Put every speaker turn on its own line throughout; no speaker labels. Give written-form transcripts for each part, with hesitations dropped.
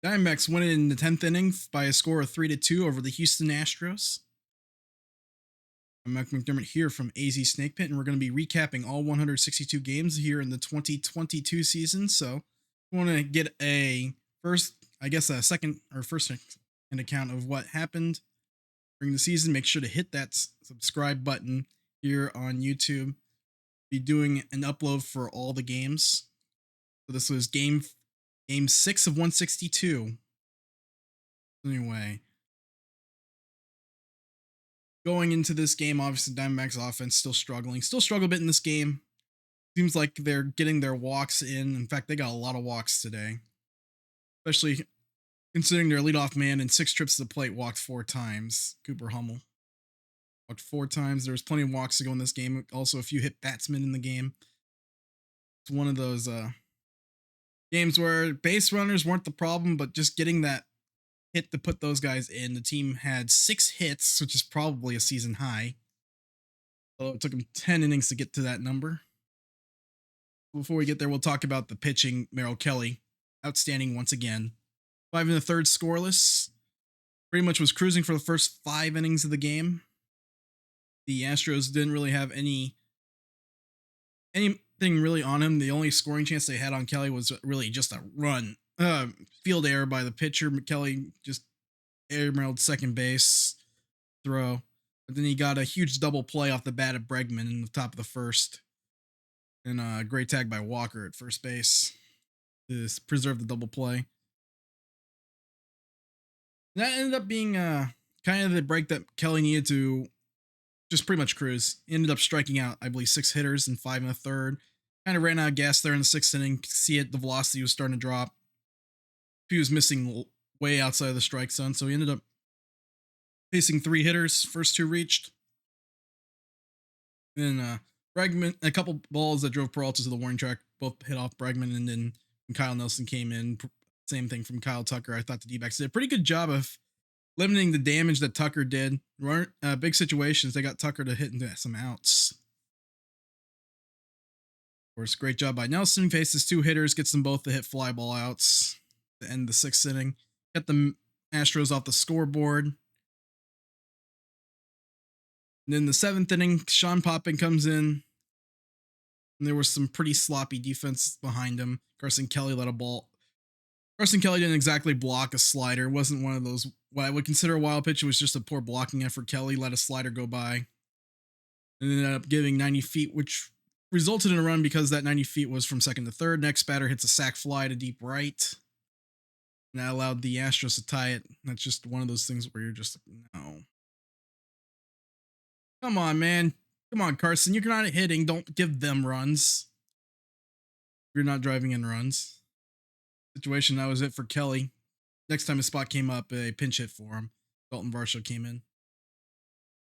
Diamondbacks win in the 10th inning by a score of 3-2 over the Houston Astros. I'm Mike McDermott here from AZ Snake Pit, and we're going to be recapping all 162 games here in the 2022 season. So, we want to get a second or first hand account of what happened during the season. Make sure to hit that subscribe button here on YouTube. Be doing an upload for all the games. So this was game 6 of 162. Anyway, going into this game, obviously Diamondbacks offense still struggle a bit in this game. Seems like they're getting their walks in. In fact, they got a lot of walks today, especially considering their leadoff man in 6 trips to the plate walked 4 times. Cooper Hummel walked 4 times. There was plenty of walks to go in this game. Also, a few hit batsmen in the game. It's one of those games where base runners weren't the problem, but just getting that hit to put those guys in. The team had 6 hits, which is probably a season high. Although it took them 10 innings to get to that number. Before we get there, we'll talk about the pitching. Merrill Kelly, outstanding once again. 5 1/3 scoreless. Pretty much was cruising for the first 5 innings of the game. The Astros didn't really have anything really on him. The only scoring chance they had on Kelly was really just a run. Field error by the pitcher. Kelly just airmailed second base throw. But then he got a huge double play off the bat of Bregman in the top of the first. And a great tag by Walker at first base to preserve the double play. That ended up being kind of the break that Kelly needed to just pretty much cruise. He ended up striking out, I believe, 6 hitters in 5 1/3. Kind of ran out of gas there in the 6th inning. See it, the velocity was starting to drop. He was missing way outside of the strike zone, so he ended up facing 3 hitters. First 2 reached. Then Bregman, a couple balls that drove Peralta to the warning track, both hit off Bregman, and then when Kyle Nelson came in, same thing from Kyle Tucker. I thought the D-backs did a pretty good job of limiting the damage that Tucker did. Weren't big situations. They got Tucker to hit into some outs. Of course, great job by Nelson. Faces 2 hitters, gets them both to hit fly ball outs to end the 6th inning. Get the Astros off the scoreboard. And then the 7th inning, Sean Poppin comes in. And there was some pretty sloppy defense behind him. Carson Kelly let a ball. Carson Kelly didn't exactly block a slider. It wasn't one of those, what I would consider a wild pitch. It was just a poor blocking effort. Kelly let a slider go by. And ended up giving 90 feet, which resulted in a run because that 90 feet was from second to third. Next batter hits a sac fly to deep right. And that allowed the Astros to tie it. That's just one of those things where you're just like, no. Come on, man. Come on, Carson. You're not hitting. Don't give them runs. You're not driving in runs. Situation, that was it for Kelly. Next time his spot came up, a pinch hit for him. Dalton Varsho came in.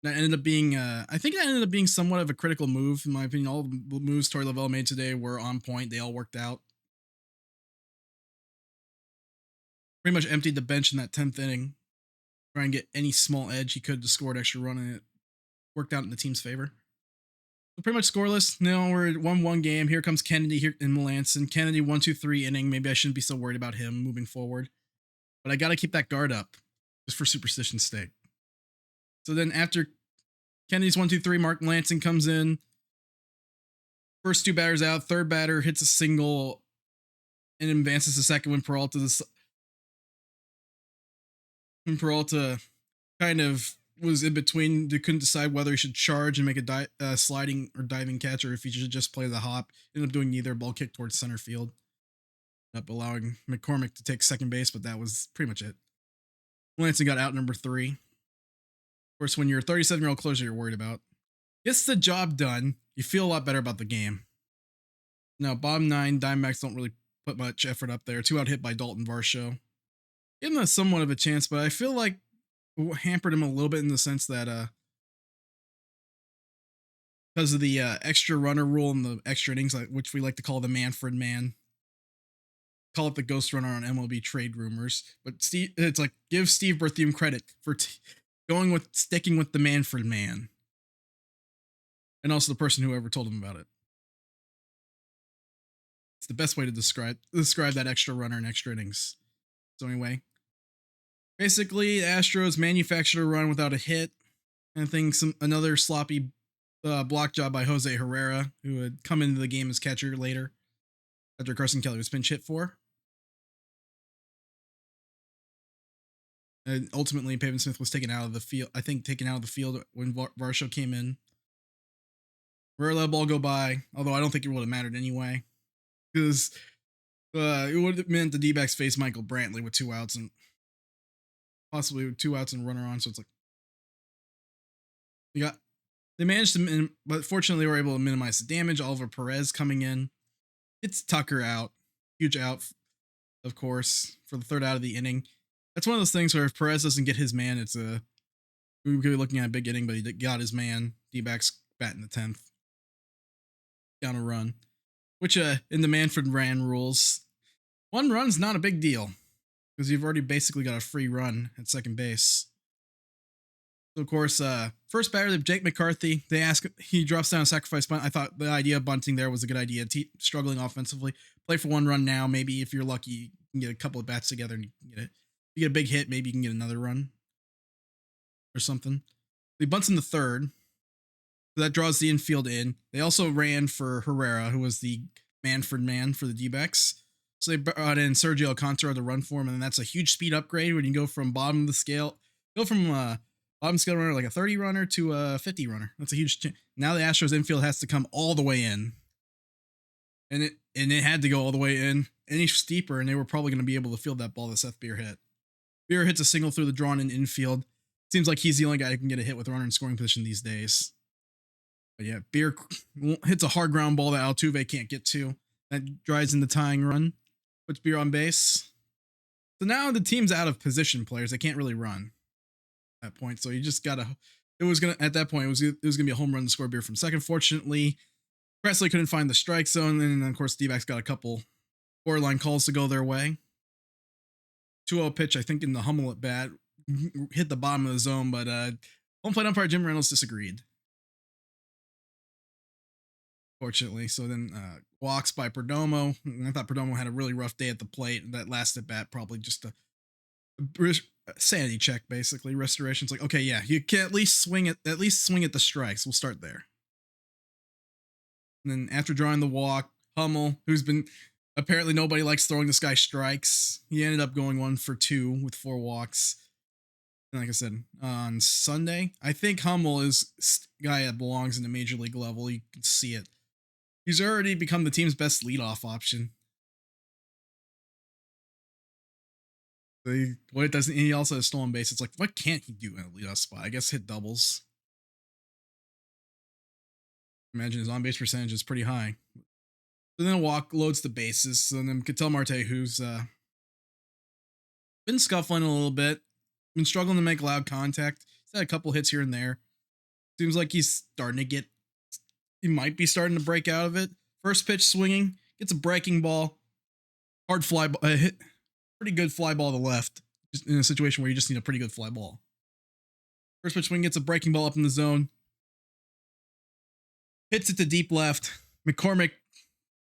That ended up being, I think that ended up being somewhat of a critical move, in my opinion. All the moves Torey Lovell made today were on point. They all worked out. Pretty much emptied the bench in that 10th inning. Try and get any small edge he could to score an extra run, and it worked out in the team's favor. So pretty much scoreless. Now we're at 1-1 game. Here comes Kennedy here in Melanson. Kennedy 1-2-3 inning. Maybe I shouldn't be so worried about him moving forward. But I got to keep that guard up just for superstition's sake. So then after Kennedy's 1-2-3, Mark Melanson comes in. First 2 batters out. Third batter hits a single and advances to second when Peralta kind of was in between. They couldn't decide whether he should charge and make a sliding or diving catch, or if he should just play the hop. Ended up doing neither. Ball kicked towards center field. Ended up allowing McCormick to take second base, but that was pretty much it. Melanson got out number 3. Of course, when you're a 37-year-old closer, you're worried about. Gets the job done. You feel a lot better about the game. Now, bottom 9, Diamondbacks don't really put much effort up there. 2 out hit by Dalton Varsho. Give him somewhat of a chance, but I feel like it hampered him a little bit in the sense that because of the extra runner rule and the extra innings, which we like to call the Manfred man. Call it the ghost runner on MLB trade rumors. But it's like, give Steve Berthium credit for sticking with the Manfred man. And also the person who ever told him about it. It's the best way to describe that extra runner and extra innings. So anyway, basically, the Astros manufactured a run without a hit. And I think another sloppy block job by Jose Herrera, who had come into the game as catcher later after Carson Kelly was pinch hit for. And ultimately, Pavin Smith was taken out of the field. I think taken out of the field when Varsho came in. Herrera let the ball go by, although I don't think it would have mattered anyway, because it would have meant the D-backs face Michael Brantley with 2 outs and possibly with 2 outs and a runner on. So it's like they managed to, but fortunately they were able to minimize the damage. Oliver Perez coming in, it's Tucker out, huge out, of course, for the 3rd out of the inning. That's one of those things where if Perez doesn't get his man, it's we could be looking at a big inning, but he got his man. D-backs bat in the 10th, down a run, which in the Manfred Ran rules, 1 run's not a big deal because you've already basically got a free run at second base. So of course, first batter, Jake McCarthy. He drops down a sacrifice bunt. I thought the idea of bunting there was a good idea. Struggling offensively, play for 1 run now. Maybe if you're lucky, you can get a couple of bats together and you can get it. If you get a big hit, maybe you can get another run or something. He bunts in the 3rd. So that draws the infield in. They also ran for Herrera, who was the Manfred man for the D-backs. So they brought in Sergio Alcantara to run for him, and that's a huge speed upgrade when you go from bottom of the scale. Go from bottom scale runner, like a 30 runner, to a 50 runner. That's a huge change. Now the Astros infield has to come all the way in. And it had to go all the way in. Any steeper, and they were probably going to be able to field that ball that Seth Beer hit. Beer hits a single through the drawn-in infield. Seems like he's the only guy who can get a hit with a runner in scoring position these days. But yeah, Beer hits a hard ground ball that Altuve can't get to. That drives in the tying run. Puts Beer on base. So now the team's out of position players. They can't really run at that point. So you just gotta. At that point, it was gonna be a home run to score Beer from second. Fortunately, Presley couldn't find the strike zone, and then of course D-backs got a couple borderline calls to go their way. 2-0 pitch, I think, in the Hummel at bat, hit the bottom of the zone, but home plate umpire Jim Reynolds disagreed. Fortunately, so then walks by Perdomo. I thought Perdomo had a really rough day at the plate. That last at bat probably just a sanity check, basically. Restoration's like, okay, yeah, you can at least swing at the strikes. We'll start there. And then after drawing the walk, Hummel, who's been apparently nobody likes throwing this guy strikes. He ended up going 1 for 2 with 4 walks. And like I said, on Sunday, I think Hummel is a guy that belongs in the major league level. You can see it. He's already become the team's best leadoff option. He also has stolen base. It's like, what can't he do in a leadoff spot? I guess hit doubles. Imagine his on-base percentage is pretty high. So then a walk loads the bases. So then Ketel Marte, who's been scuffling a little bit, been struggling to make loud contact. He's had a couple hits here and there. Seems like he's starting to get. He might be starting to break out of it. First pitch swinging, gets a breaking ball, hard fly ball, hit, pretty good fly ball to the left. Just in a situation where you just need a pretty good fly ball. First pitch swing gets a breaking ball up in the zone, hits it to deep left. McCormick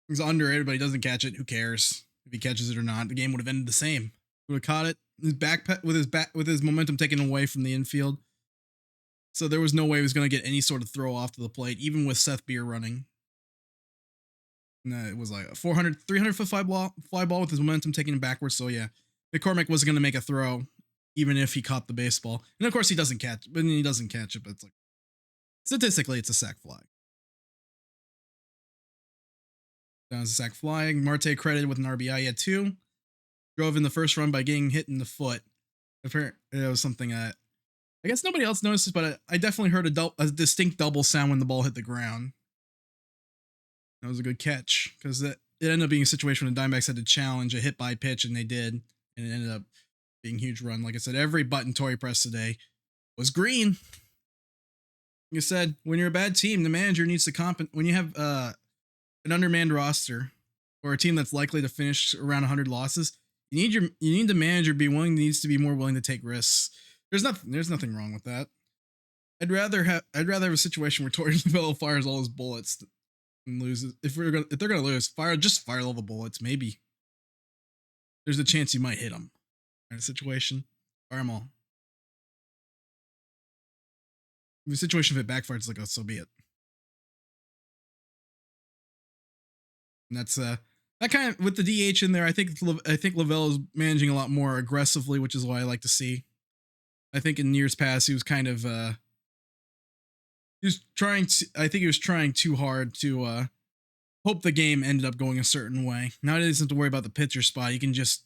is under it, but he doesn't catch it. Who cares if he catches it or not? The game would have ended the same. Would have caught it. His with his momentum taken away from the infield. So there was no way he was going to get any sort of throw off to the plate, even with Seth Beer running. And it was like a 300-foot fly ball with his momentum taking him backwards. So yeah, McCormick wasn't going to make a throw, even if he caught the baseball. And of course he doesn't catch it, but it's like, statistically, it's a sac fly. That was a sac fly. Marte credited with an RBI. He had 2. Drove in the first run by getting hit in the foot. It was something that I guess nobody else noticed, but I definitely heard a distinct double sound when the ball hit the ground. That was a good catch because it ended up being a situation when the Diamondbacks had to challenge a hit by pitch, and they did, and it ended up being a huge run. Like I said, every button Torrey pressed today was green. Like I said, when you're a bad team, the manager needs to when you have an undermanned roster or a team that's likely to finish around 100 losses, you need the manager needs to be more willing to take risks. There's nothing wrong with that. I'd rather have a situation where Torrey Bello fires all his bullets and loses. If they're gonna lose, fire all the bullets. Maybe there's a chance you might hit them. kind of situation. Fire them all. If the situation, if it backfires, it's like, oh, so be it. And that's that kind of with the DH in there. I think Lavelle is managing a lot more aggressively, which is what I like to see. I think in years past he was kind of he was trying to. I think he was trying too hard to hope the game ended up going a certain way. Now he doesn't have to worry about the pitcher spot. He can just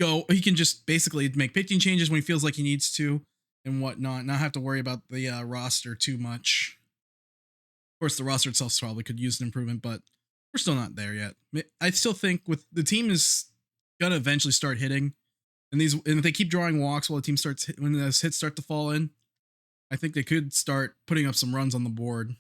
go. He can just basically make pitching changes when he feels like he needs to and whatnot. Not have to worry about the roster too much. Of course, the roster itself probably could use an improvement, but we're still not there yet. I still think with the team is gonna eventually start hitting, and if they keep drawing walks while the team starts when those hits start to fall in, I think they could start putting up some runs on the board.